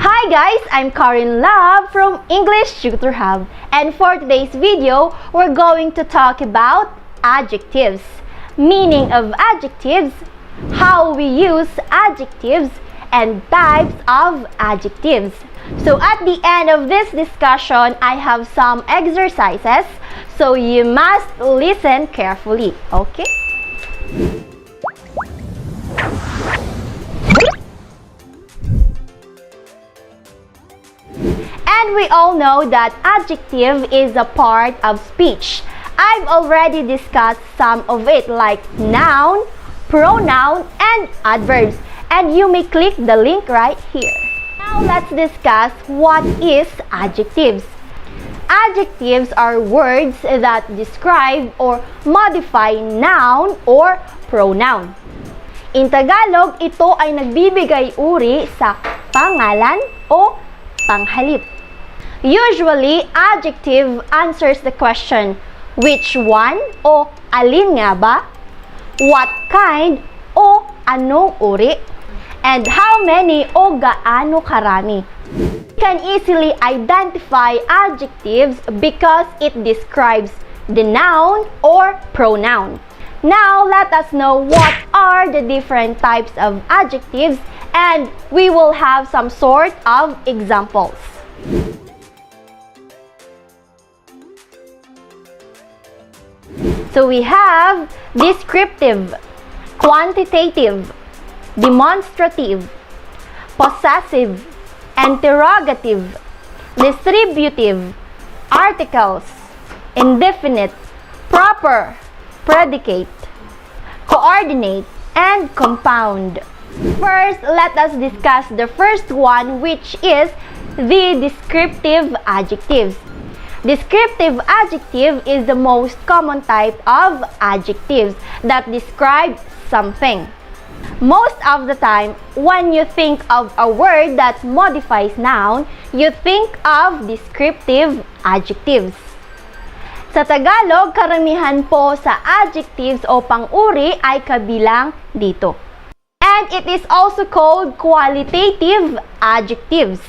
Hi guys, I'm Karin Love from English Tutor Hub, and for today's video, we're going to talk about adjectives, meaning of adjectives, how we use adjectives, and types of adjectives. So at the end of this discussion, I have some exercises, so you must listen carefully, okay? And we all know that adjective is a part of speech. I've already discussed some of it like noun, pronoun, and adverbs. And you may click the link right here. Now let's discuss what is adjectives. Adjectives are words that describe or modify noun or pronoun. In Tagalog, ito ay nagbibigay uri sa pangalan o panghalip. Usually, adjective answers the question, which one o alin nga ba, what kind o anong uri, and how many o gaano karami. You can easily identify adjectives because it describes the noun or pronoun. Now, let us know what are the different types of adjectives, and we will have some sort of examples. So we have descriptive, quantitative, demonstrative, possessive, interrogative, distributive, articles, indefinite, proper, predicate, coordinate, and compound. First, let us discuss the first one, which is the descriptive adjectives. Descriptive adjective is the most common type of adjectives that describe something. Most of the time, when you think of a word that modifies noun, you think of descriptive adjectives. Sa Tagalog, karamihan po sa adjectives o pang-uri ay kabilang dito. And it is also called qualitative adjectives.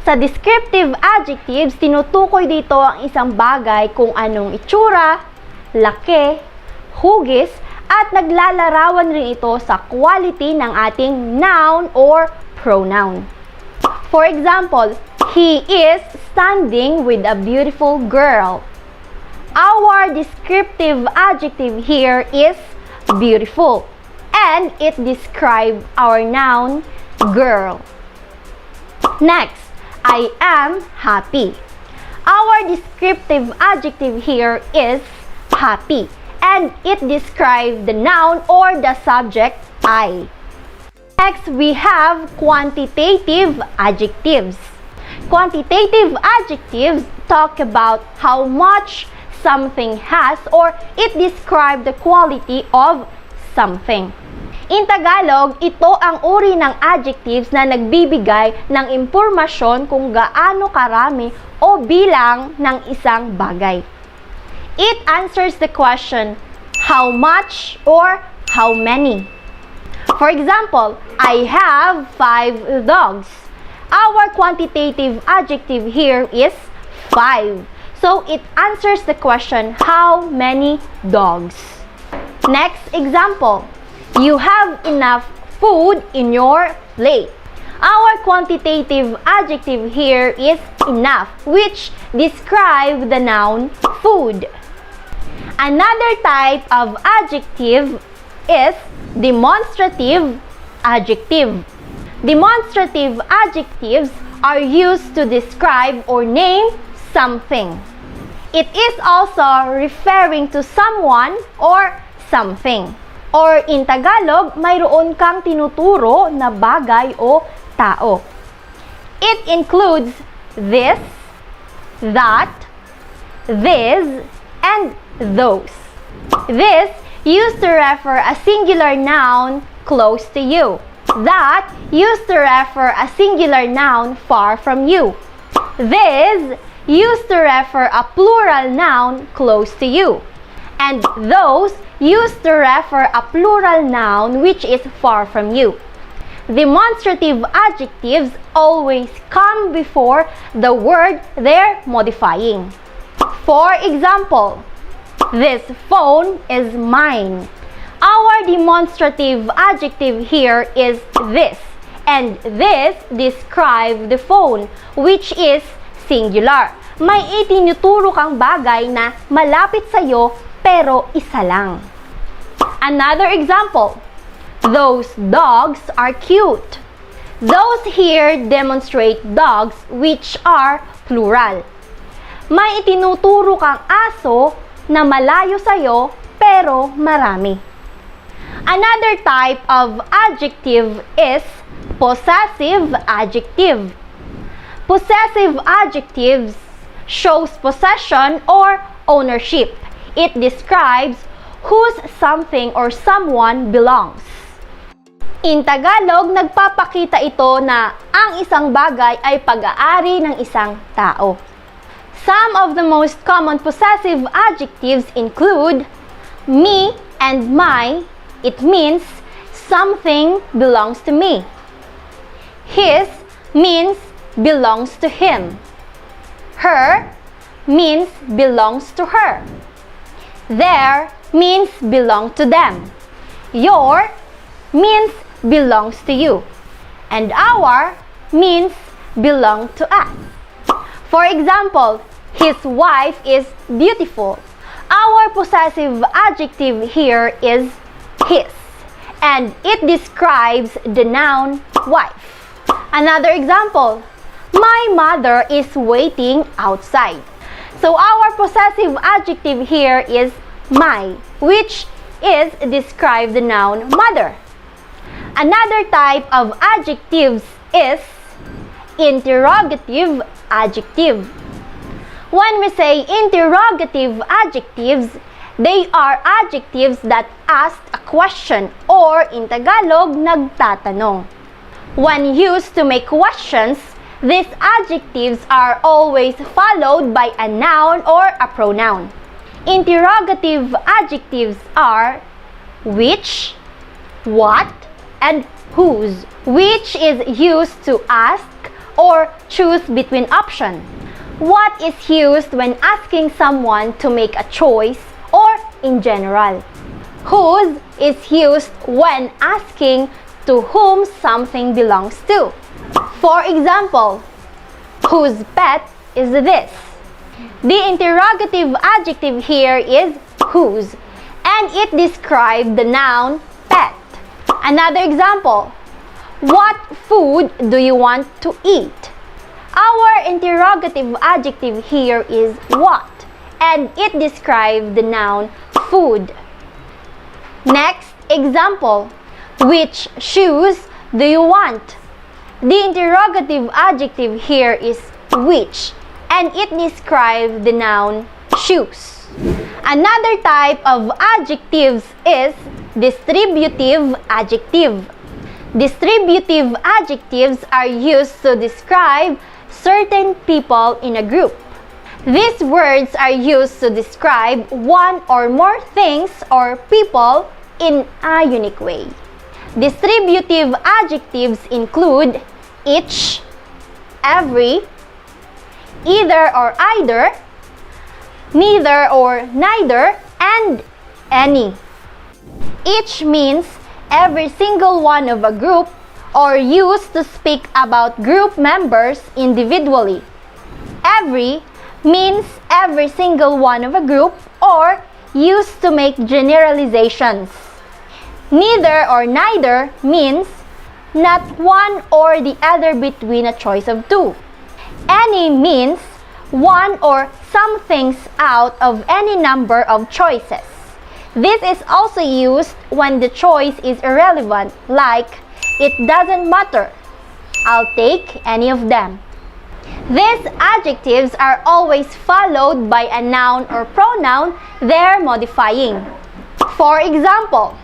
Sa descriptive adjectives, tinutukoy dito ang isang bagay kung anong itsura, laki, hugis, at naglalarawan rin ito sa quality ng ating noun or pronoun. For example, he is standing with a beautiful girl. Our descriptive adjective here is beautiful, and it describes our noun, girl. Next, I am happy. Our descriptive adjective here is happy, and it describes the noun or the subject I. Next, we have quantitative adjectives. Quantitative adjectives talk about how much something has, or it describes the quality of something. In Tagalog, ito ang uri ng adjectives na nagbibigay ng impormasyon kung gaano karami o bilang ng isang bagay. It answers the question, how much or how many. For example, I have 5 dogs. Our quantitative adjective here is 5. So it answers the question, how many dogs. Next example. You have enough food in your plate. Our quantitative adjective here is enough, which describes the noun food. Another type of adjective is demonstrative adjective. Demonstrative adjectives are used to describe or name something. It is also referring to someone or something. Or in Tagalog, mayroon kang tinuturo na bagay o tao. It includes this, that, this, and those. This used to refer a singular noun close to you. That used to refer a singular noun far from you. This used to refer a plural noun close to you. And those used to refer a plural noun which is far from you. demonstrative adjectives always come before the word they're modifying. For example, this phone is mine. Our demonstrative adjective here is this, and this describes the phone, which is singular. May itinuturo kang bagay na malapit sa'yo pero isa lang. Another example, those dogs are cute. Those here demonstrate dogs which are plural. May itinuturo kang aso na malayo sa'yo pero marami. Another type of adjective is possessive adjective. Possessive adjectives shows possession or ownership. It describes whose something or someone belongs. In Tagalog, nagpapakita ito na ang isang bagay ay pag-aari ng isang tao. Some of the most common possessive adjectives include me and my. It means something belongs to me. His means belongs to him. Her means belongs to her. Their means belong to them. Your means belongs to you. And our means belong to us. For example, his wife is beautiful. Our possessive adjective here is his, and it describes the noun wife. Another example, my mother is waiting outside. So our possessive adjective here is my, which is describe the noun mother. Another type of adjectives is interrogative adjective. When we say interrogative adjectives, they are adjectives that ask a question or in Tagalog, nagtatanong. When used to make questions, these adjectives are always followed by a noun or a pronoun. Interrogative adjectives are which, what, and whose, which is used to ask or choose between options. What is used when asking someone to make a choice or in general. Whose is used when asking to whom something belongs to. For example, whose pet is this? The interrogative adjective here is whose, and it describes the noun pet. Another example, what food do you want to eat? Our interrogative adjective here is what, and it describes the noun food. Next example, which shoes do you want? The interrogative adjective here is which, and it describes the noun shoes. Another type of adjectives is distributive adjective. Distributive adjectives are used to describe certain people in a group. These words are used to describe one or more things or people in a unique way. Distributive adjectives include each, every, either or either, neither or neither, and any. Each means every single one of a group or used to speak about group members individually. Every means every single one of a group or used to make generalizations. Neither or neither means not one or the other between a choice of two. Any means one or some things out of any number of choices. This is also used when the choice is irrelevant, like it doesn't matter, I'll take any of them. These adjectives are always followed by a noun or pronoun they're modifying. For example,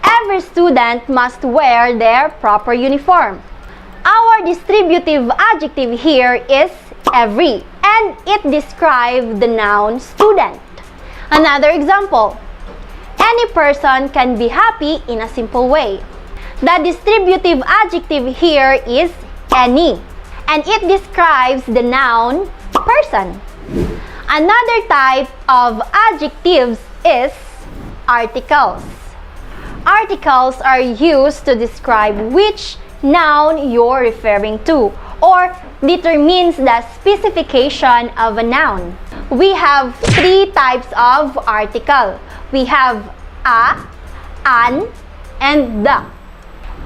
every student must wear their proper uniform. Our distributive adjective here is every, and it describes the noun student. Another example, any person can be happy in a simple way. The distributive adjective here is any, and it describes the noun person. Another type of adjectives is articles. Articles are used to describe which noun you're referring to or determines the specification of a noun. We have three types of article. We have a, an, and the.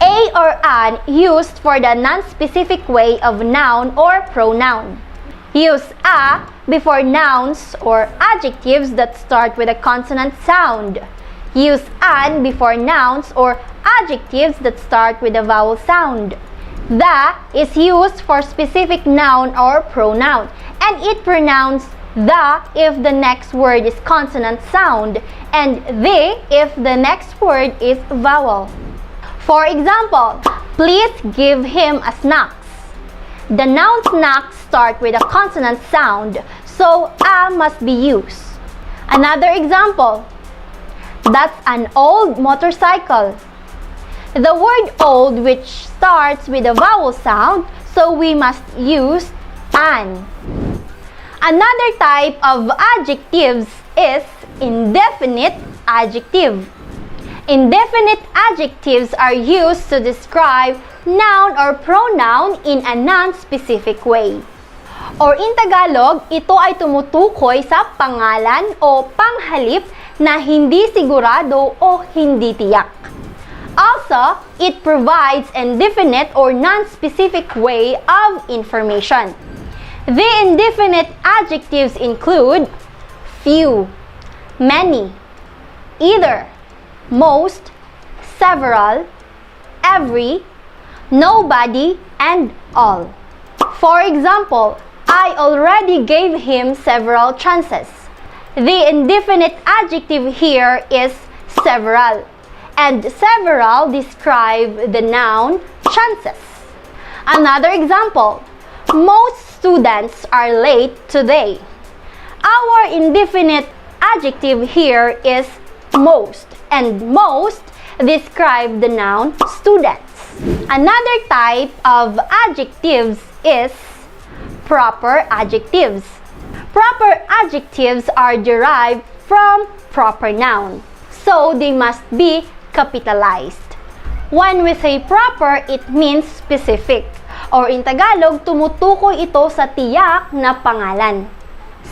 A or an used for the non-specific way of noun or pronoun. Use a before nouns or adjectives that start with a consonant sound. Use an before nouns or adjectives that start with a vowel sound. The is used for specific noun or pronoun, and it pronounced the if the next word is consonant sound, and the if the next word is vowel. For example, please give him a snacks. The noun snacks start with a consonant sound, so a must be used. Another example, that's an old motorcycle. The word old which starts with a vowel sound, so we must use an. Another type of adjectives is indefinite adjective. Indefinite adjectives are used to describe noun or pronoun in a non-specific way. Or in Tagalog, ito ay tumutukoy sa pangalan o panghalip na hindi sigurado o hindi tiyak. Also, it provides indefinite or non-specific way of information. The indefinite adjectives include few, many, either, most, several, every, nobody, and all. For example, I already gave him several chances. The indefinite adjective here is several, and several describe the noun chances. Another example, most students are late today. Our indefinite adjective here is most, and most describe the noun students. Another type of adjectives is proper adjectives. Proper adjectives are derived from proper noun, so they must be capitalized. When we say proper, it means specific, or in Tagalog, tumutukoy ito sa tiyak na pangalan.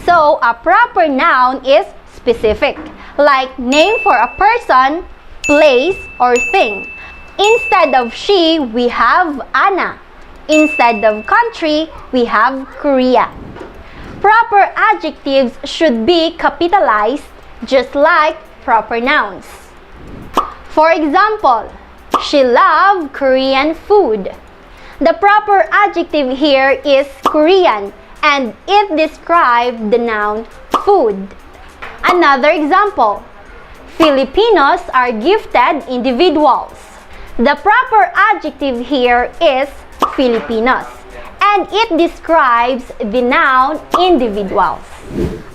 So, a proper noun is specific, like name for a person, place, or thing. Instead of she, we have Anna. Instead of country, we have Korea. Proper adjectives should be capitalized just like proper nouns. For example, she loved Korean food. The proper adjective here is Korean, and it describes the noun food. Another example, Filipinos are gifted individuals. The proper adjective here is Filipinos, and it describes the noun individuals.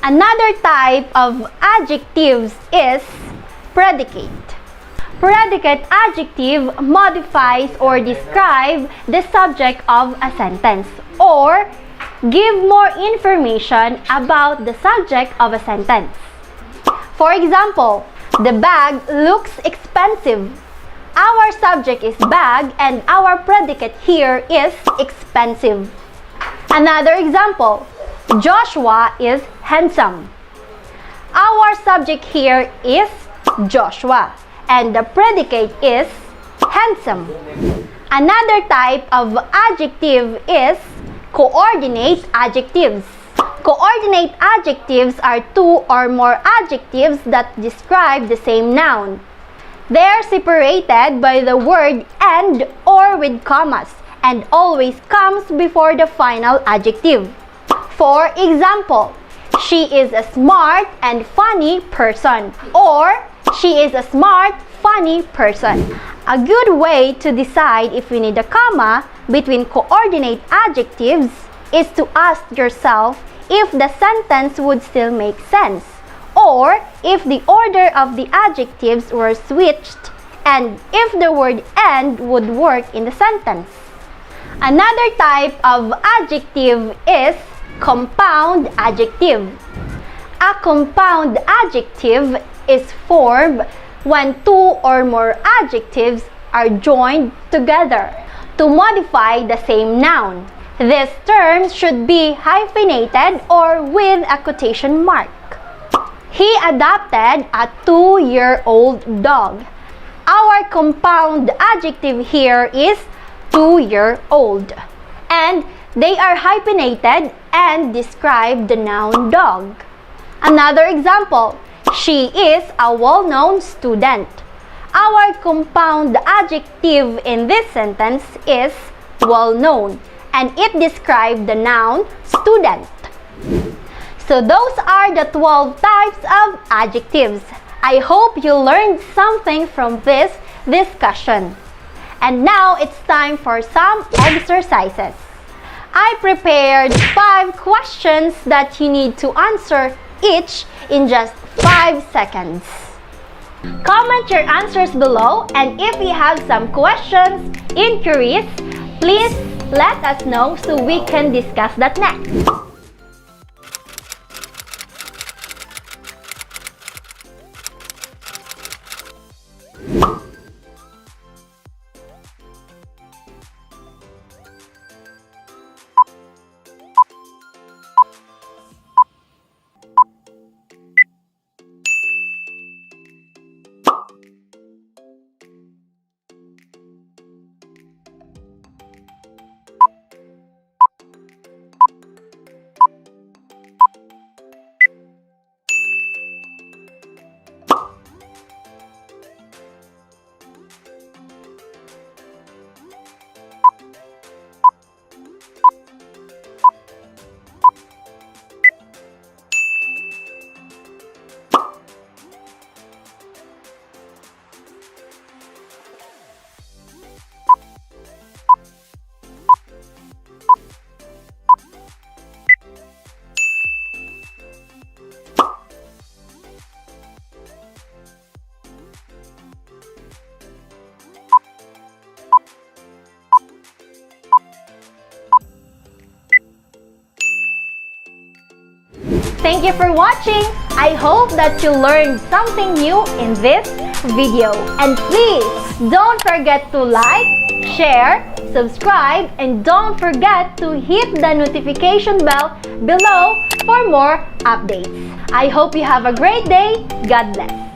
Another type of adjectives is predicate. Predicate adjective modifies or describes the subject of a sentence or give more information about the subject of a sentence. For example, the bag looks expensive. Our subject is bag and our predicate here is expensive. Another example, Joshua is handsome. Our subject here is Joshua and the predicate is handsome. Another type of adjective is coordinate adjectives. Coordinate adjectives are two or more adjectives that describe the same noun. They are separated by the word and or with commas and always comes before the final adjective. For example, she is a smart and funny person, or she is a smart, funny person. A good way to decide if you need a comma between coordinate adjectives is to ask yourself if the sentence would still make sense, or if the order of the adjectives were switched and if the word and would work in the sentence. Another type of adjective is compound adjective. A compound adjective is formed when two or more adjectives are joined together to modify the same noun. These terms should be hyphenated or with a quotation mark. He adopted a 2-year-old dog. Our compound adjective here is 2-year-old. And they are hyphenated and describe the noun dog. Another example, she is a well-known student. Our compound adjective in this sentence is well-known, and it describes the noun student. So those are the 12 types of adjectives. I hope you learned something from this discussion. And now it's time for some exercises. I prepared 5 questions that you need to answer each in just 5 seconds. Comment your answers below, and if you have some questions, inquiries, please let us know so we can discuss that next. Thank you for watching. I hope that you learned something new in this video. And please don't forget to like, share, subscribe, and don't forget to hit the notification bell below for more updates. I hope you have a great day. God bless.